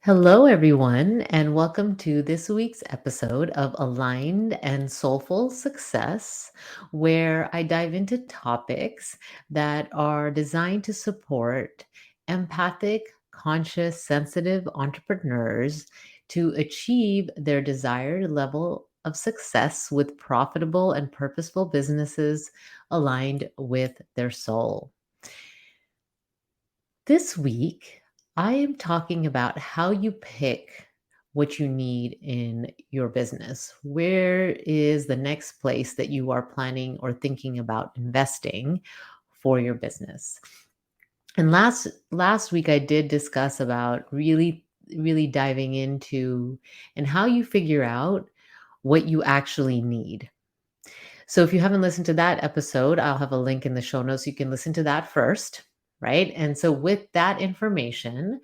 Hello, everyone, and welcome to this week's episode of Aligned and Soulful Success, where I dive into topics that are designed to support empathic, conscious, sensitive entrepreneurs to achieve their desired level of success with profitable and purposeful businesses aligned with their soul. This week, I am talking about how you pick what you need in your business. Where is the next place that you are planning or thinking about investing for your business? And last week I did discuss about really diving into and how you figure out what you actually need. So if you haven't listened to that episode, I'll have a link in the show notes. You can listen to that first, right? And so with that information,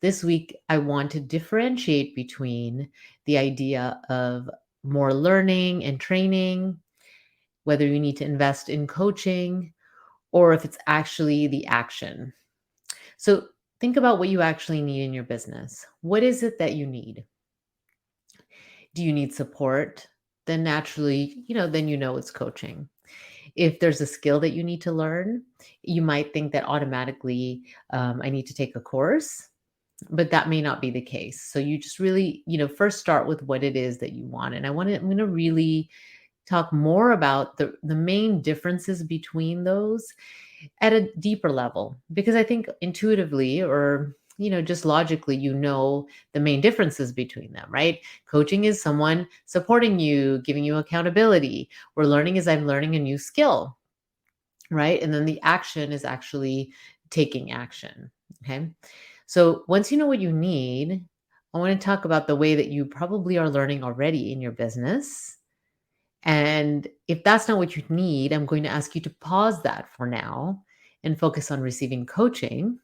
this week I want to differentiate between the idea of more learning and training, whether you need to invest in coaching, or if it's actually the action. So think about what you actually need in your business. What is it that you need? Do you need support? Then naturally, then it's coaching. If there's a skill that you need to learn, you might think that automatically I need to take a course, but that may not be the case. So you just really, first start with what it is that you want. And I'm going to really talk more about the main differences between those at a deeper level, because I think intuitively or just logically, the main differences between them, right? Coaching is someone supporting you, giving you accountability. Where learning is I'm learning a new skill, right? And then the action is actually taking action. Okay. So once you know what you need, I want to talk about the way that you probably are learning already in your business. And if that's not what you need, I'm going to ask you to pause that for now and focus on receiving coaching.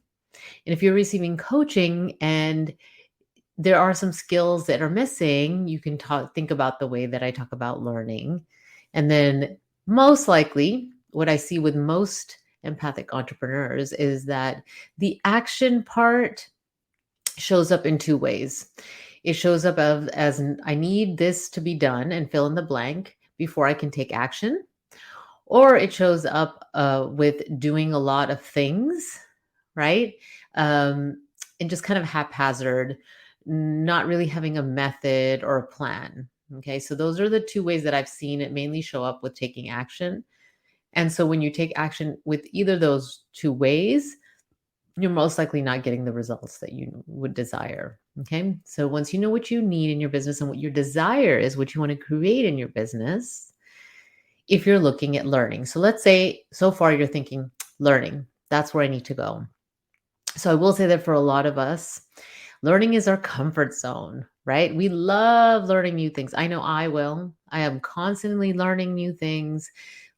And if you're receiving coaching and there are some skills that are missing, you can think about the way that I talk about learning. And then most likely, what I see with most empathic entrepreneurs is that the action part shows up in two ways. It shows up as I need this to be done and fill in the blank before I can take action. Or it shows up with doing a lot of things, right? And just kind of haphazard, not really having a method or a plan. Okay, so those are the two ways that I've seen it mainly show up with taking action. And so when you take action with either of those two ways, you're most likely not getting the results that you would desire. Okay, so once you know what you need in your business and what your desire is, what you want to create in your business, if you're looking at learning. So let's say so far you're thinking learning, that's where I need to go. So I will say that for a lot of us, learning is our comfort zone, right? We love learning new things. I know I will. I am constantly learning new things,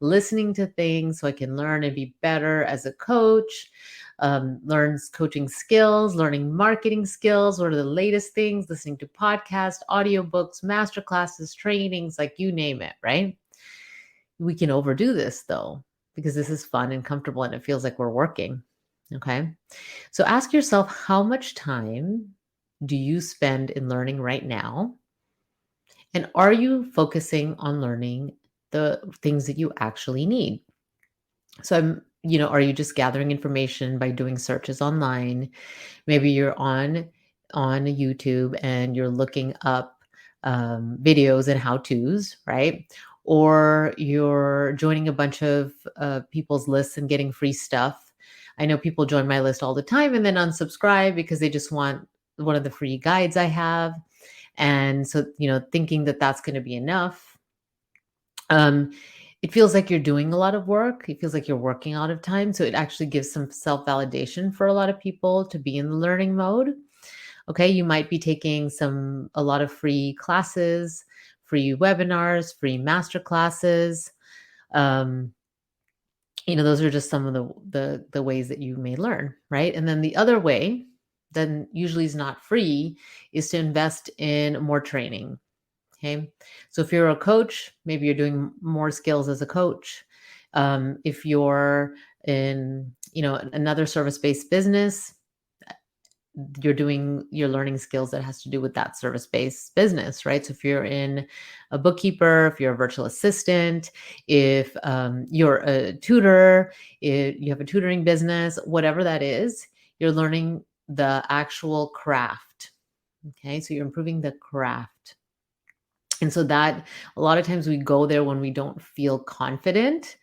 listening to things so I can learn and be better as a coach, learns coaching skills, learning marketing skills. What are the latest things? Listening to podcasts, audiobooks, masterclasses, trainings, like you name it, right? We can overdo this though, because this is fun and comfortable and it feels like we're working. Okay. So ask yourself, how much time do you spend in learning right now? And are you focusing on learning the things that you actually need? So are you just gathering information by doing searches online? Maybe you're on YouTube and you're looking up videos and how-tos, right? Or you're joining a bunch of people's lists and getting free stuff. I know people join my list all the time and then unsubscribe because they just want one of the free guides I have. And so, thinking that that's going to be enough. It feels like you're doing a lot of work. It feels like you're working out of time. So it actually gives some self-validation for a lot of people to be in the learning mode. Okay, you might be taking a lot of free classes, free webinars, free master classes. Those are just some of the ways that you may learn, right? And then the other way, then usually is not free, is to invest in more training. Okay, so if you're a coach, maybe you're doing more skills as a coach. If you're in, another service-based business, you're learning skills that has to do with that service-based business, right? So if you're in a bookkeeper, if you're a virtual assistant, if you're a tutor, if you have a tutoring business, whatever that is, you're learning the actual craft. Okay, so you're improving the craft. And so that a lot of times we go there when we don't feel confident.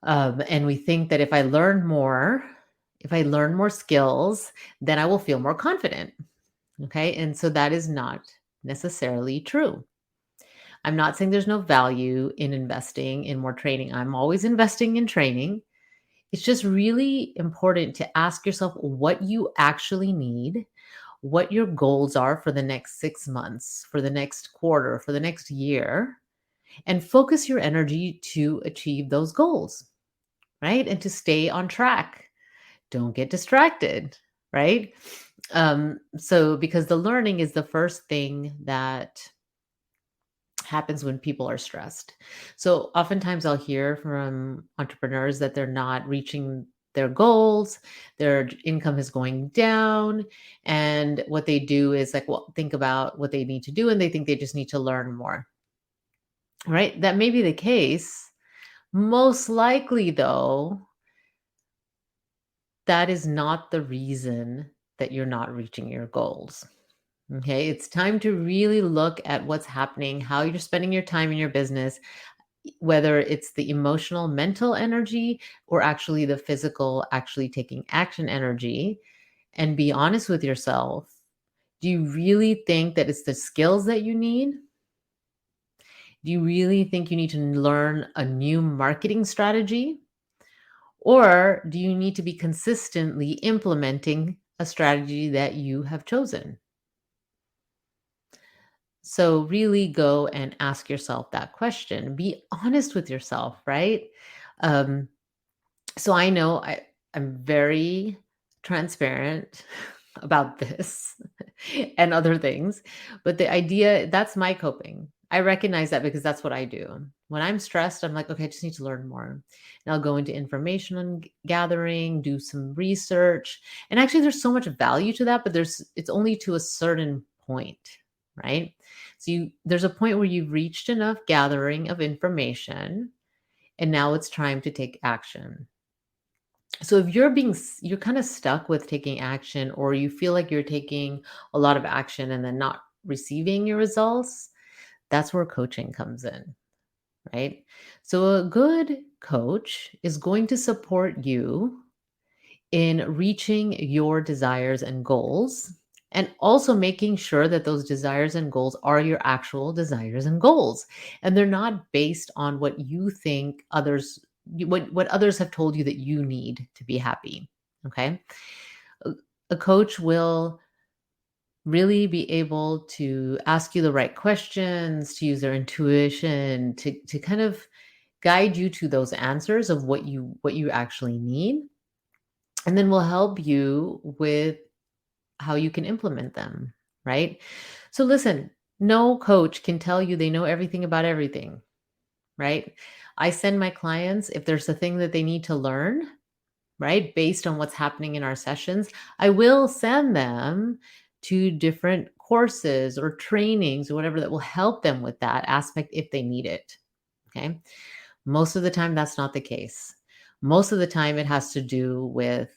And we think that if I learn more skills, then I will feel more confident. Okay. And so that is not necessarily true. I'm not saying there's no value in investing in more training. I'm always investing in training. It's just really important to ask yourself what you actually need, what your goals are for the next 6 months, for the next quarter, for the next year, and focus your energy to achieve those goals, right? And to stay on track. Don't get distracted, right? So because the learning is the first thing that happens when people are stressed. So oftentimes I'll hear from entrepreneurs that they're not reaching their goals, their income is going down, and what they do is like, well, think about what they need to do and they think they just need to learn more. Right? That may be the case. Most likely though, that is not the reason that you're not reaching your goals. Okay, it's time to really look at what's happening, how you're spending your time in your business, whether it's the emotional, mental energy, or actually the physical, actually taking action energy, and be honest with yourself. Do you really think that it's the skills that you need? Do you really think you need to learn a new marketing strategy? Or do you need to be consistently implementing a strategy that you have chosen? So really go and ask yourself that question. Be honest with yourself, right? Um, so I know I'm very transparent about this and other things, but the idea that's my coping. I recognize that because that's what I do. When I'm stressed, I'm like, okay, I just need to learn more. And I'll go into information gathering, do some research. And actually there's so much value to that, but it's only to a certain point, right? So there's a point where you've reached enough gathering of information and now it's time to take action. So if you're kind of stuck with taking action or you feel like you're taking a lot of action and then not receiving your results, that's where coaching comes in, right? So a good coach is going to support you in reaching your desires and goals and also making sure that those desires and goals are your actual desires and goals and they're not based on what you think what others have told you that you need to be happy. Okay, a a coach will really be able to ask you the right questions, to use their intuition to kind of guide you to those answers of what you actually need, and then will help you with how you can implement them, right? So listen, no coach can tell you they know everything about everything, right? I send my clients, if there's a thing that they need to learn, right, based on what's happening in our sessions, I will send them to different courses or trainings or whatever that will help them with that aspect if they need it. Okay. Most of the time, that's not the case. Most of the time, it has to do with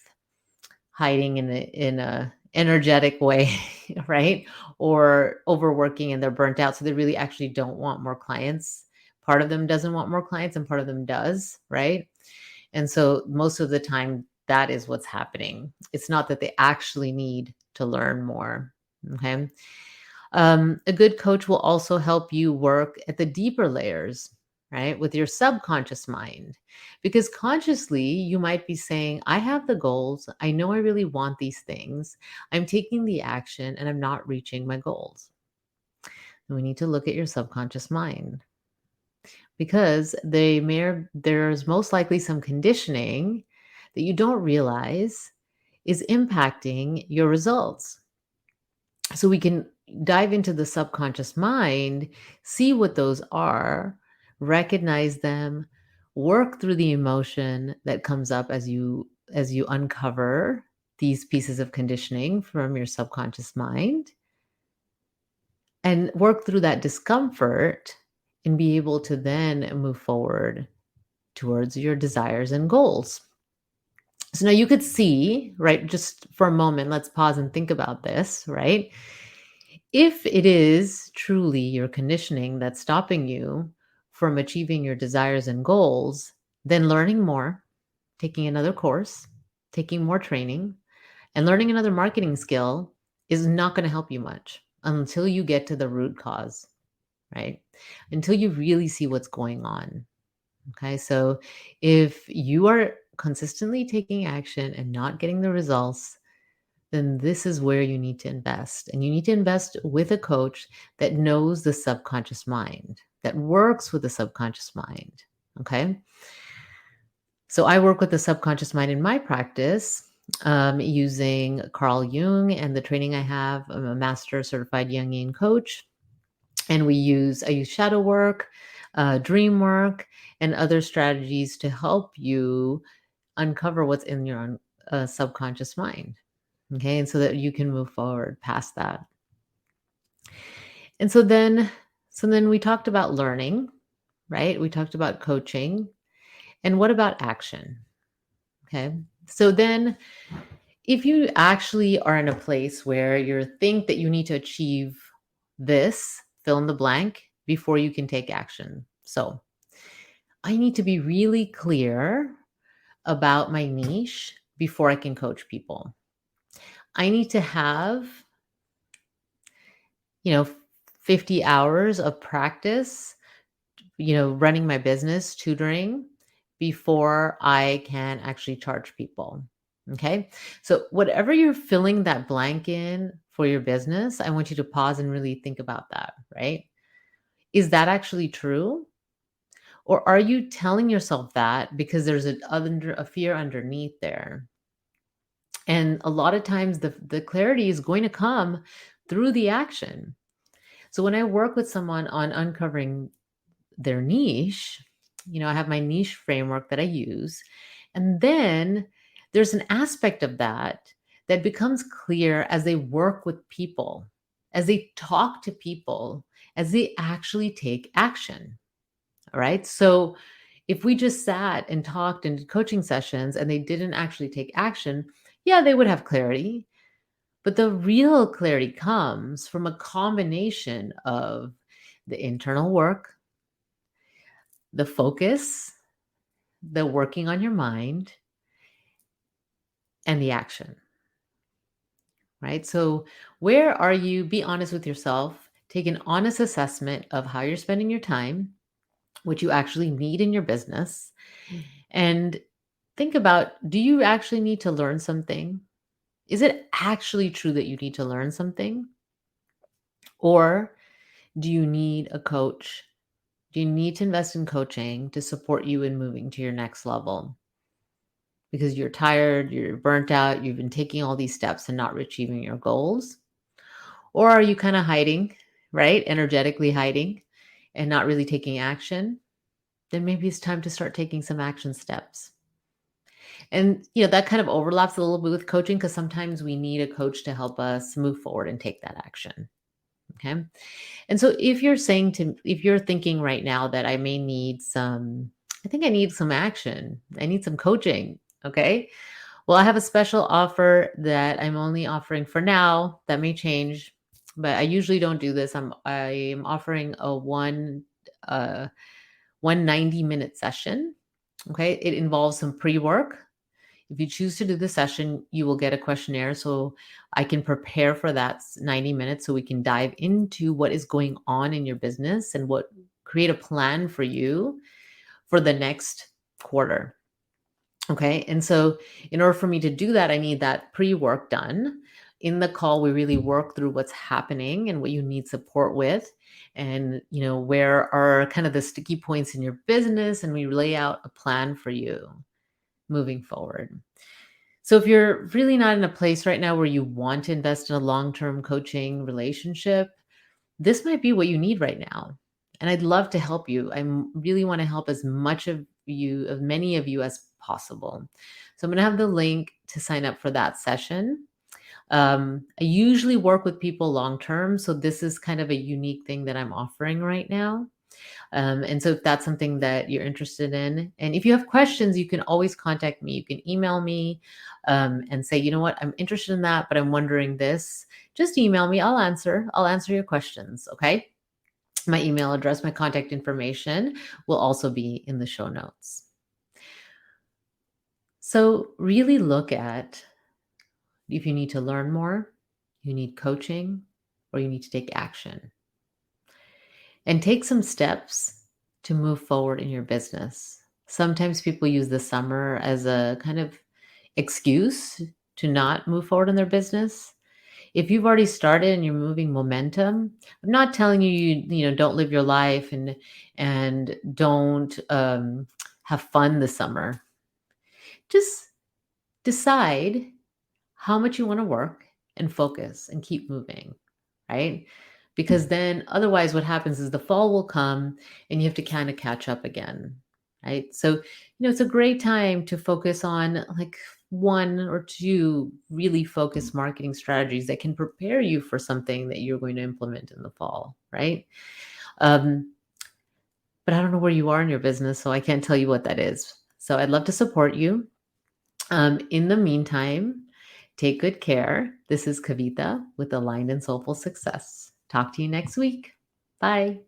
hiding in a energetic way, right? Or overworking and they're burnt out. So they really actually don't want more clients. Part of them doesn't want more clients and part of them does, right? And so most of the time, that is what's happening. It's not that they actually need to learn more. Okay. A good coach will also help you work at the deeper layers, right? With your subconscious mind. Because consciously, you might be saying, I have the goals. I know I really want these things. I'm taking the action and I'm not reaching my goals. And we need to look at your subconscious mind because there's most likely some conditioning that you don't realize is impacting your results. So we can dive into the subconscious mind, see what those are, recognize them, work through the emotion that comes up as you uncover these pieces of conditioning from your subconscious mind and work through that discomfort and be able to then move forward towards your desires and goals. So now you could see, right, just for a moment, let's pause and think about this, right? If it is truly your conditioning that's stopping you from achieving your desires and goals, then learning more, taking another course, taking more training, and learning another marketing skill is not going to help you much until you get to the root cause, right? Until you really see what's going on. Okay. So if you are consistently taking action and not getting the results, then this is where you need to invest. And you need to invest with a coach that knows the subconscious mind, that works with the subconscious mind. Okay. So I work with the subconscious mind in my practice using Carl Jung and the training I have. I'm a master certified Jungian coach. And I use shadow work, dream work, and other strategies to help you uncover what's in your subconscious mind. Okay. And so that you can move forward past that. And so then we talked about learning, right? We talked about coaching. And what about action? Okay. So then if you actually are in a place where you think that you need to achieve this, fill in the blank before you can take action. So I need to be really clear about my niche before I can coach people. I need to have, 50 hours of practice, running my business, tutoring before I can actually charge people. Okay. So whatever you're filling that blank in for your business, I want you to pause and really think about that, right? Is that actually true? Or are you telling yourself that because there's a fear underneath there? And a lot of times the clarity is going to come through the action. So when I work with someone on uncovering their niche, I have my niche framework that I use. And then there's an aspect of that becomes clear as they work with people, as they talk to people, as they actually take action. All right. So if we just sat and talked in coaching sessions and they didn't actually take action, yeah, they would have clarity. But the real clarity comes from a combination of the internal work, the focus, the working on your mind, and the action, right? So where are you? Be honest with yourself. Take an honest assessment of how you're spending your time, what you actually need in your business, and think about, do you actually need to learn something? Is it actually true that you need to learn something? Or do you need a coach? Do you need to invest in coaching to support you in moving to your next level? Because you're tired, you're burnt out, you've been taking all these steps and not achieving your goals? Or are you kind of hiding, right? Energetically hiding and not really taking action? Then maybe it's time to start taking some action steps. And, that kind of overlaps a little bit with coaching because sometimes we need a coach to help us move forward and take that action. Okay. And so if you're thinking right now that I need some action, I need some coaching. Okay. Well, I have a special offer that I'm only offering for now. That may change, but I usually don't do this. I'm offering a uh, 190-minute session. Okay. It involves some pre-work. If you choose to do the session, you will get a questionnaire so I can prepare for that 90 minutes so we can dive into what is going on in your business and create a plan for you for the next quarter. Okay. And so in order for me to do that, I need that pre-work done. In the call, we really work through what's happening and what you need support with and, where are kind of the sticky points in your business, and we lay out a plan for you moving forward. So if you're really not in a place right now where you want to invest in a long-term coaching relationship, this might be what you need right now. And I'd love to help you. I really want to help as many of you as possible. So I'm going to have the link to sign up for that session. I usually work with people long term, so this is kind of a unique thing that I'm offering right now. And so if that's something that you're interested in, and if you have questions, you can always contact me. You can email me and say, you know what, I'm interested in that, but I'm wondering this. Just email me. I'll answer. I'll answer your questions. Okay. My email address, my contact information will also be in the show notes. So really look at if you need to learn more, you need coaching, or you need to take action. And take some steps to move forward in your business. Sometimes people use the summer as a kind of excuse to not move forward in their business. If you've already started and you're moving momentum, I'm not telling you don't live your life and don't have fun this summer. Just decide how much you want to work and focus and keep moving, right? Because then otherwise what happens is the fall will come and you have to kind of catch up again, right? So, it's a great time to focus on like one or two really focused marketing strategies that can prepare you for something that you're going to implement in the fall, right? Um, but I don't know where you are in your business, so I can't tell you what that is. So I'd love to support you. In the meantime, take good care. This is Kavita with Aligned and Soulful Success. Talk to you next week. Bye.